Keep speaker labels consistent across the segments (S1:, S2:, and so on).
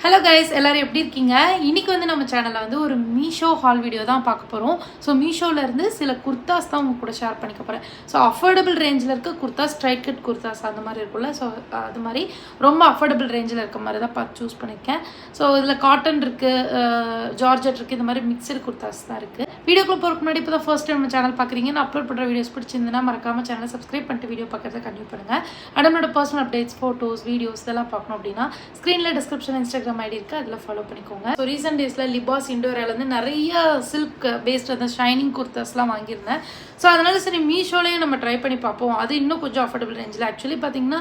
S1: Hello guys, எல்லோரும் எப்படி இருக்கீங்க? இன்றைக்கி வந்து நம்ம சேனலில் வந்து ஒரு மீஷோ ஹால் வீடியோ தான் பார்க்க போகிறோம். ஸோ மீஷோலேருந்து சில குர்தாஸ் தான் உங்க கூட ஷேர் பண்ணிக்க போகிறேன். ஸோ அஃபோர்டபுள் ரேஞ்சில் இருக்க குர்தாஸ், ஸ்ட்ரைட் கட் குர்தாஸ் அந்த மாதிரி இருக்குல்ல. ஸோ அது மாதிரி ரொம்ப அஃபோர்டபுள் ரேஞ்சில் இருக்க மாதிரி தான் பார்த்து சூஸ் பண்ணியிருக்கேன். ஸோ இதில் காட்டன் இருக்குது, ஜார்ஜெட் இருக்குது, இந்த மாதிரி மிக்சடு குர்தாஸ் தான் இருக்குது. வீடியோக்குள்ள போகிறதுக்கு முன்னாடி இப்போ தான் ஃபர்ஸ்ட் டைம் நம்ம சேனல் பார்க்குறீங்க. நான் அப்லோட் பண்ணுற வீடியோஸ் பிடிச்சிருந்தேன்னா மறக்காமல் சேனலை சப்ஸ்கிரைப் பண்ணிட்டு வீடியோ பார்க்குறத கண்டினியூ பண்ணுங்கள். அண்ட் நம்மளோட பர்சனல் அப்டேட்ஸ், ஃபோட்டோஸ், வீடியோஸ் இதெல்லாம் பார்க்கணும் அப்படின்னா ஸ்க்ரீனில் டிஸ்கிரிப்ஷன் இன்ஸ்டாகிராம் ஐடி இருக்குது, அதில் ஃபாலோ பண்ணிக்கோங்க. ஸோ ரீசெண்ட் டேஸில் லிபாஸ் இண்டோராலேருந்து நிறைய சில்க் பேஸ்ட் அந்த ஷைனிங் குர்தாஸ்லாம் வாங்கியிருந்தேன். ஸோ அதனால சரி மீஷோலையும் நம்ம ட்ரை பண்ணி பார்ப்போம். அது இன்னும் கொஞ்சம் அஃபோர்டபுள் ரேஞ்சில். ஆக்சுவலி பார்த்தீங்கன்னா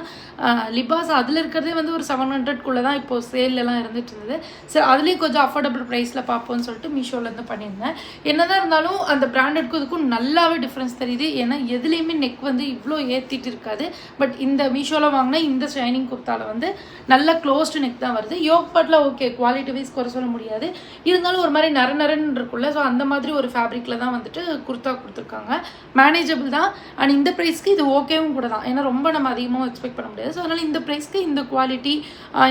S1: லிபாஸ் அதில் இருக்கிறதே வந்து ஒரு 700 தான் இப்போது சேல்லாம் இருந்துட்டு இருந்தது. சரி அதுலேயும் கொஞ்சம் அஃபோர்டபுள் ப்ரைஸில் பார்ப்போம்னு சொல்லிட்டு மீஷோலேருந்து பண்ணியிருந்தேன். என்னதான் இருந்தாலும் அந்த பிராண்டட்க்கும் இதுக்கும் நல்லாவே டிஃப்ரென்ஸ் தெரியுது. ஏன்னா எதுலேயுமே நெக் வந்து இவ்வளோ ஏற்றிட்டு இருக்காது. பட் இந்த மீஷோவில் வாங்கினா இந்த ஷைனிங் குர்த்தாவில் வந்து நல்ல க்ளோஸ்டு நெக் தான் வருது. யோக் பாட்டில் ஓகே, குவாலிட்டி வைஸ் குறை சொல்ல முடியாது. இருந்தாலும் ஒரு மாதிரி நரன்னு இருக்குல்ல. ஸோ அந்த மாதிரி ஒரு ஃபேப்ரிக்கில் தான் வந்துட்டு குர்த்தா கொடுத்துருக்காங்க. மேனேஜபிள் தான். அண்ட் இந்த ப்ரைஸ்க்கு இது ஓகேவும் கூட தான். ஏன்னா ரொம்ப நம்ம அதிகமாக எக்ஸ்பெக்ட் பண்ண முடியாது. ஸோ அதனால் இந்த ப்ரைஸ்க்கு இந்த குவாலிட்டி,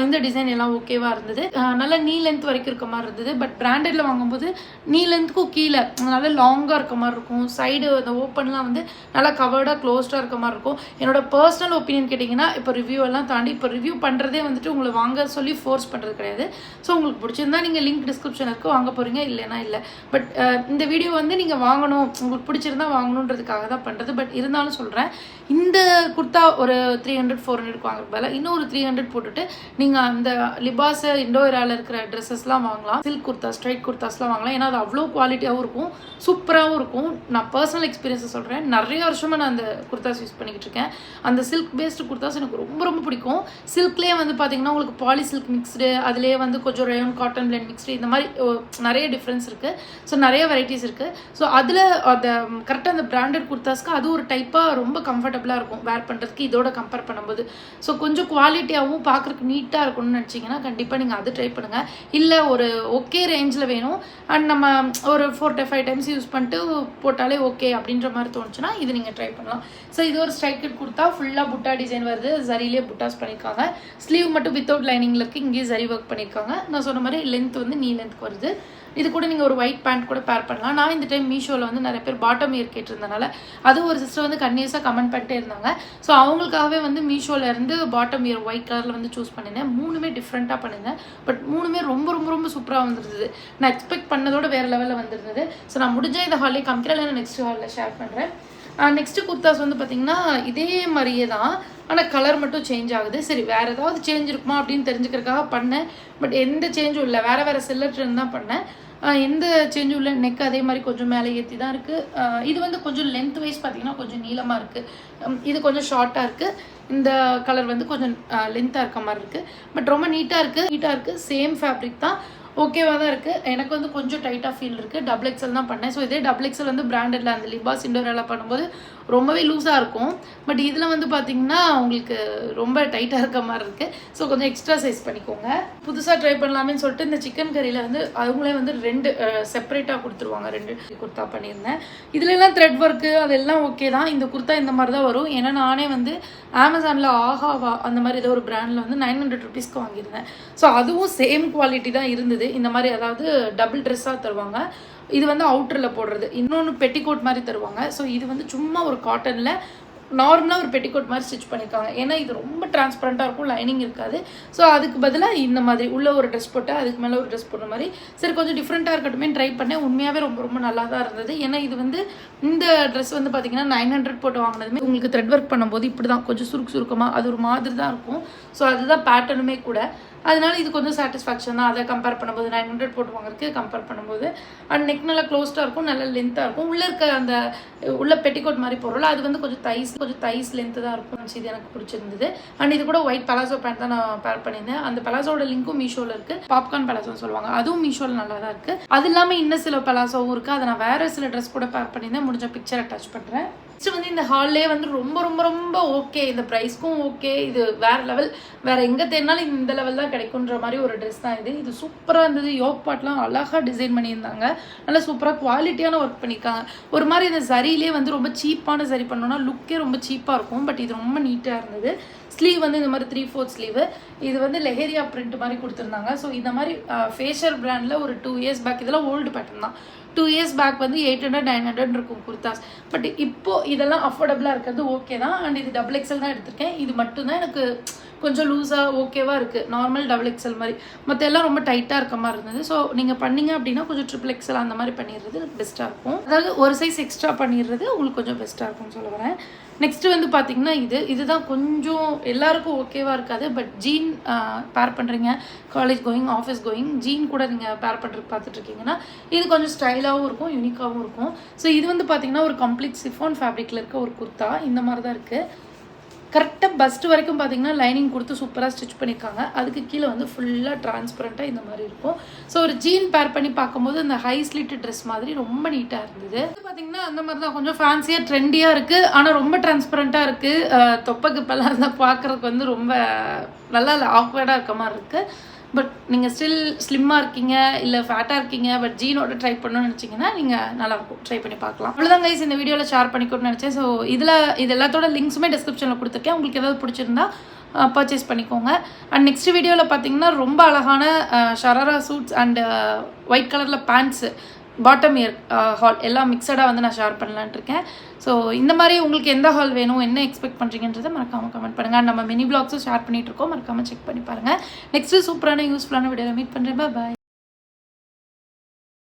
S1: இந்த டிசைன் எல்லாம் ஓகேவாக இருந்தது. நல்லா நீ லென்த் வரைக்கும் இருக்க மாதிரி இருந்தது. பட் பிராண்டடில் வாங்கும்போது நீ லென்த்துக்கும் கீழே நல்லா லாங்காக இருக்க மாதிரி இருக்கும். சைடு அந்த ஓப்பன்லாம் வந்து நல்லா கவர்டாக க்ளோஸ்டாக இருக்க மாதிரி இருக்கும். என்னோட பர்சனல் ஒப்பீனியன் கேட்டிங்கன்னா, இப்போ ரிவ்யூ எல்லாம் தாண்டி இப்போ ரிவ்யூ பண்ணுறதே வந்துட்டு உங்களை வாங்க சொல்லி ஃபோர்ஸ் பண்ணுறது கிடையாது. ஸோ உங்களுக்கு பிடிச்சிருந்தா நீங்கள் லிங்க் டிஸ்கிரிப்ஷன் இருக்குது, வாங்க போகிறீங்க, இல்லைன்னா இல்லை. பட் இந்த வீடியோ வந்து நீங்கள் வாங்கணும், உங்களுக்கு பிடிச்சிருந்தா வாங்கணுன்றதுக்காக தான் பண்ணுறது. பட் இருந்தாலும் சொல்கிறேன், இந்த குர்த்தா ஒரு 300-400 வாங்குறது பதிலாக இன்னும் ஒரு 300 போட்டுட்டு நீங்கள் அந்த லிபாஸ் இண்டோராவில் இருக்கிற ட்ரெஸ்ஸஸ்லாம் வாங்கலாம். சில்க் குர்த்தா, ஸ்ட்ரைட் குர்த்தாஸ்லாம் வாங்கலாம். ஏன்னா அது அவ்வளோ குவாலிட்டியாகவும் இருக்கும், சூப்பராகவும் இருக்கும். நான் பர்சனல் எக்ஸ்பீரியன்ஸை சொல்கிறேன். நிறைய வருஷமாக நான் அந்த குர்த்தாஸ் யூஸ் பண்ணிக்கிட்டு இருக்கேன். அந்த சில்க் பேஸ்டு குர்த்தாஸ் எனக்கு ரொம்ப ரொம்ப பிடிக்கும். சில்க்லேயே வந்து பார்த்தீங்கன்னா உங்களுக்கு பாலி சில்க் மிக்ஸ்டு, அதிலே வந்து கொஞ்சம் ரேயான் காட்டன் பிளெண்ட் மிக்ஸ்டு, இந்த மாதிரி நிறைய டிஃப்ரென்ஸ் இருக்குது. ஸோ நிறைய வெரைட்டிஸ் இருக்குது. ஸோ அதில் அந்த கரெக்டாக அந்த பிராண்டட் குர்த்தாஸ்க்கு அது ஒரு டைப்பாக ரொம்ப கம்ஃபர்டபுளாக இருக்கும் வேர் பண்ணுறதுக்கு இதோட கம்பேர் பண்ணும்போது. ஸோ கொஞ்சம் குவாலிட்டியாகவும் பார்க்குறதுக்கு நீட்டாக இருக்கணும்னு நினச்சிங்கன்னா கண்டிப்பாக நீங்கள் அது ட்ரை பண்ணுங்கள். இல்லை ஒரு ஓகே ரேஞ்சில் வேணும் அண்ட் நம்ம ஒரு 4-5 டைம்ஸ் யூஸ் பண்ணிட்டு போட்டாலே ஓகே அப்படின்ற மாதிரி தோணுச்சுன்னா இது நீங்கள் ட்ரை பண்ணலாம். ஸோ இது ஒரு ஸ்ட்ரைட் கட் குர்த்தா, ஃபுல்லாக புட்டா டிசைன் வருது. சரியிலே புட்டாஸ் பண்ணியிருக்காங்க. ஸ்லீவ் மட்டும் வித்தவுட் லைனிங்கில் இருக்குது. இங்கேயே சரி ஒர்க் பண்ணியிருக்காங்க. நான் சொன்ன மாதிரி லென்த் வந்து நீ லென்த்துக்கு வருது. இது கூட நீங்கள் ஒரு ஒயிட் பேண்ட் கூட பேர் பண்ணலாம். நான் இந்த டைம் மீஷோவில் வந்து நிறைய பேர் பாட்டம் இயர் கேட்டிருந்தனால அது ஒரு சிஸ்டர் வந்து கன்னியூஸாக கமெண்ட் பண்ணிட்டே இருந்தாங்க. ஸோ அவங்களுக்காகவே வந்து மீஷோலேருந்து பாட்டம் இயர் ஒயிட் கலரில் வந்து சூஸ் பண்ணியிருந்தேன். மூணுமே டிஃப்ரெண்ட்டாக பண்ணியிருந்தேன். பட் மூணுமே ரொம்ப ரொம்ப ரொம்ப சூப்பராக வந்துருந்தது. நான் எக்ஸ்பெக்ட் பண்ணதோட வேறு லெவலில் வந்துருந்தது. ஸோ நான் முடிஞ்சால் இந்த ஹாலில் காமிக்கிறேன், நான் நெக்ஸ்ட் ஹாலில் ஷேர் பண்ணுறேன். நெக்ஸ்ட்டு குர்த்தாஸ் வந்து பார்த்திங்கன்னா இதே மாதிரியே தான், ஆனால் கலர் மட்டும் சேஞ்ச் ஆகுது. சரி வேறு ஏதாவது சேஞ்ச் இருக்குமா அப்படின்னு தெரிஞ்சுக்கிறதுக்காக பண்ணேன். பட் எந்த சேஞ்சும் இல்லை. வேறு வேறு செல்லர்ட்லேருந்து தான் பண்ணேன். எந்த சேஞ்சும் இல்லை. நெக் அதே மாதிரி கொஞ்சம் மேலே ஏற்றி தான் இருக்குது. இது வந்து கொஞ்சம் லென்த் வைஸ் பார்த்திங்கன்னா கொஞ்சம் நீளமாக இருக்குது. இது கொஞ்சம் ஷார்ட்டாக இருக்குது. இந்த கலர் வந்து கொஞ்சம் லென்த்தாக இருக்க மாதிரி இருக்குது. பட் ரொம்ப நீட்டாக இருக்குது. சேம் ஃபேப்ரிக் தான், ஓகேவாக தான் இருக்குது. எனக்கு வந்து கொஞ்சம் டைட்டாக ஃபீல் இருக்குது. XXL தான் பண்ணேன். ஸோ இதே XXL வந்து பிராண்டடில் அந்த லிபாஸ் இண்டோராவில் பண்ணும்போது ரொம்பவே லூஸாக இருக்கும். பட் இதில் வந்து பார்த்திங்கன்னா உங்களுக்கு ரொம்ப டைட்டாக இருக்க மாதிரி இருக்குது. ஸோ கொஞ்சம் எக்ஸ்ட்ரா சைஸ் பண்ணிக்கோங்க. புதுசாக ட்ரை பண்ணலாமேன்னு சொல்லிட்டு இந்த சிக்கன் கறியில் வந்து அவங்களே வந்து 2 செப்பரேட்டாக கொடுத்துருவாங்க. 2 குர்த்தா பண்ணியிருந்தேன். இதுலலாம் த்ரெட் ஒர்க்கு அதெல்லாம் ஓகே தான். இந்த குர்த்தா இந்த மாதிரி தான் வரும். ஏன்னா நானே வந்து அமேசானில் ஆஹாவா அந்த மாதிரி ஏதோ ஒரு பிராண்டில் வந்து 900 ருபீஸ்க்கு வாங்கியிருந்தேன். ஸோ அதுவும் சேம் குவாலிட்டி தான் இருந்தது. இந்த மாதிரி அதாவது டபுள் ட்ரெஸ்ஸாக தருவாங்க. இது வந்து அவுட்டரில் போடுறது, இன்னொன்று பெட்டிகோட் மாதிரி தருவாங்க. ஸோ இது வந்து சும்மா ஒரு காட்டனில் நார்மலாக ஒரு பெட்டிகோட் மாதிரி ஸ்டிச் பண்ணியிருக்காங்க. ஏன்னா இது ரொம்ப டிரான்ஸ்பரண்ட்டாக இருக்கும், லைனிங் இருக்காது. ஸோ அதுக்கு பதிலாக இந்த மாதிரி உள்ள ஒரு ட்ரெஸ் போட்டு அதுக்கு மேலே ஒரு ட்ரெஸ் போடுற மாதிரி சரி கொஞ்சம் டிஃப்ரெண்ட்டாக இருக்கட்டுமே ட்ரை பண்ணேன். உண்மையாகவே ரொம்ப ரொம்ப நல்லா தான் இருந்தது. ஏன்னா இது வந்து இந்த ட்ரெஸ் வந்து பார்த்திங்கன்னா 900 போட்டு வாங்கினதுமே உங்களுக்கு த்ரெட் ஒர்க் பண்ணும்போது இப்படி தான் கொஞ்சம் சுருக்கமாக அது ஒரு மாதிரி தான் இருக்கும். ஸோ அதுதான் பேட்டர்னுமே கூட. அதனால இது கொஞ்சம் சாட்டிஸ்ஃபேக்ஷன் தான். அதை கம்பேர் பண்ணும்போது 900 போட்டு வாங்குறதுக்கு கம்பேர் பண்ணும்போது. அண்ட் நெக் நல்லா க்ளோஸ்டாக இருக்கும், நல்லா லென்த்தாக இருக்கும். உள்ளே இருக்க அந்த உள்ள பெட்டிகோட் மாதிரி போடுறோம்ல, அது வந்து கொஞ்சம் தைஸ் லென்த்து தான் இருக்கும். இது எனக்கு பிடிச்சிருந்தது. அண்ட் இது கூட ஒயிட் பலாசோ பேண்ட் தான் நான் பேர் பண்ணியிருந்தேன். அந்த பலாசோட லிங்க்கும் மீஷோவில் இருக்குது. பாப்கார்ன் பலாசோன்னு சொல்லுவாங்க, அதுவும் மீஷோவில் நல்லா தான் இருக்குது. அது இல்லாமல் இன்னும் சில பலாசோவும் இருக்குது. அதை நான் வேறு சில ட்ரெஸ் கூட பேர் பண்ணியிருந்தேன். முடிஞ்ச பிக்சர் அட்டாச் பண்ணுறேன். நெக்ஸ்ட் வந்து இந்த ஹால்லே வந்து ரொம்ப ரொம்ப ரொம்ப ஓகே, இந்த ப்ரைஸ்க்கும் ஓகே, இது வேறு லெவல். வேறு எங்கே தேடினாலும் இந்த லெவல் தான் கிடைக்குன்ற மாதிரி ஒரு ட்ரெஸ் தான் இது. இது சூப்பராக இருந்தது. யோக் பாட்லாம் அழகாக டிசைன் பண்ணியிருந்தாங்க. நல்லா சூப்பராக குவாலிட்டியான ஒர்க் பண்ணியிருக்காங்க. ஒரு மாதிரி இந்த சரியிலே வந்து ரொம்ப சீப்பான சரி பண்ணோன்னா லுக்கே ரொம்ப சீப்பாக இருக்கும். பட் இது ரொம்ப நீட்டாக இருந்தது. ஸ்லீவ் வந்து இந்த மாதிரி 3/4 ஸ்லீவு. இது வந்து லெஹேரியா பிரிண்ட் மாதிரி கொடுத்துருந்தாங்க. ஸோ இந்த மாதிரி ஃபேஷியல் பிராண்டில் ஒரு 2 இயர்ஸ் பேக், இதெல்லாம் ஓல்டு பேட்டர்ன் தான். 2 இயர்ஸ் பேக் வந்து 800-900 இருக்கும் குர்தாஸ். பட் இப்போது இதெல்லாம் அஃபோர்டபுளாக இருக்கிறது ஓகே தான். அண்ட் இது XXL தான் எடுத்திருக்கேன். இது மட்டும்தான் எனக்கு கொஞ்சம் லூஸாக ஓகேவாக இருக்குது, நார்மல் XXL மாதிரி. மற்ற எல்லாம் ரொம்ப டைட்டாக இருக்க மாதிரி இருந்தது. ஸோ நீங்கள் பண்ணிங்க அப்படின்னா கொஞ்சம் XXL அந்த மாதிரி பண்ணிடுறது பெஸ்ட்டாக இருக்கும். அதாவது ஒரு சைஸ் எக்ஸ்ட்ரா பண்ணிடுறது உங்களுக்கு கொஞ்சம் பெஸ்ட்டாக இருக்கும்னு சொல்ல வரேன். நெக்ஸ்ட்டு வந்து பார்த்திங்கன்னா இதுதான் கொஞ்சம் எல்லாருக்கும் ஓகேவாக இருக்காது. பட் ஜீன் பேர் பண்ணுறீங்க, college going, office going, jean கூட நீங்கள் பேர் பண்ணுறதுக்கு பார்த்துட்ருக்கீங்கன்னா இது கொஞ்சம் ஸ்டைலாகவும் இருக்கும், யூனிக்காகவும் இருக்கும். ஸோ இது வந்து பார்த்திங்கன்னா ஒரு கம்ப்ளீட் சிஃபான் ஃபேப்ரிக்கில் இருக்க ஒரு குர்த்தா. இந்த மாதிரி தான் இருக்குது. கரெக்டாக பஸ்ட் வரைக்கும் பார்த்தீங்கன்னா லைனிங் கொடுத்து சூப்பராக ஸ்டிச் பண்ணியிருக்காங்க. அதுக்கு கீழே வந்து ஃபுல்லாக டிரான்ஸ்பரண்ட்டாக இந்த மாதிரி இருக்கும். ஸோ ஒரு ஜீன் பேர் பண்ணி பார்க்கும்போது அந்த ஹை ஸ்லிட் ட்ரெஸ் மாதிரி ரொம்ப நீட்டாக இருந்தது. பார்த்தீங்கன்னா அந்த மாதிரி தான் கொஞ்சம் ஃபேன்சியாக ட்ரெண்டியாக இருக்குது. ஆனால் ரொம்ப டிரான்ஸ்பரண்ட்டாக இருக்குது. தொப்பைக்குப்பெல்லாம் இருந்தால் பார்க்குறதுக்கு வந்து ரொம்ப நல்லா இல்லை, ஆக்வர்டாக இருக்க மாதிரி இருக்குது. பட் நீங்கள் ஸ்டில் ஸ்லிம்மாக இருக்கீங்க, இல்லை ஃபேட்டாக இருக்கீங்க, பட் ஜீனோட ட்ரை பண்ணணும்னு நினச்சிங்கன்னா நீங்கள் நல்லாயிருக்கும், ட்ரை பண்ணி பார்க்கலாம். அவ்வளோதான் கைஸ், இந்த வீடியோவில் ஷேர் பண்ணிக்கணும்னு நினச்சேன். ஸோ இது எல்லாத்தோட லிங்க்ஸுமே டிஸ்கிரிப்ஷனில் கொடுத்துருக்கேன். உங்களுக்கு ஏதாவது பிடிச்சிருந்தா பர்ச்சேஸ் பண்ணிக்கோங்க. அண்ட் நெக்ஸ்ட் வீடியோவில் பார்த்தீங்கன்னா ரொம்ப அழகான ஷராரா சூட்ஸ் அண்ட் ஒயிட் கலரில் பேண்ட்ஸு, பாட்டம் இயர் ஹால் எல்லாம் மிக்சடாக வந்து நான் ஷேர் பண்ணலான்ட்டு இருக்கேன். ஸோ இந்த மாதிரி உங்களுக்கு எந்த ஹால் வேணும், என்ன எக்ஸ்பெக்ட் பண்ணுறீங்கன்றதை மறக்காமல் கமெண்ட் பண்ணுங்கள். நம்ம மினி பிளாக்ஸும் ஷேர் பண்ணிகிட்டு இருக்கோம், மறக்காமல் செக் பண்ணி பாருங்கள். நெக்ஸ்ட்டு சூப்பரான யூஸ்ஃபுல்லான வீடியோவில் மீட் பண்ணுறேன். பாய்.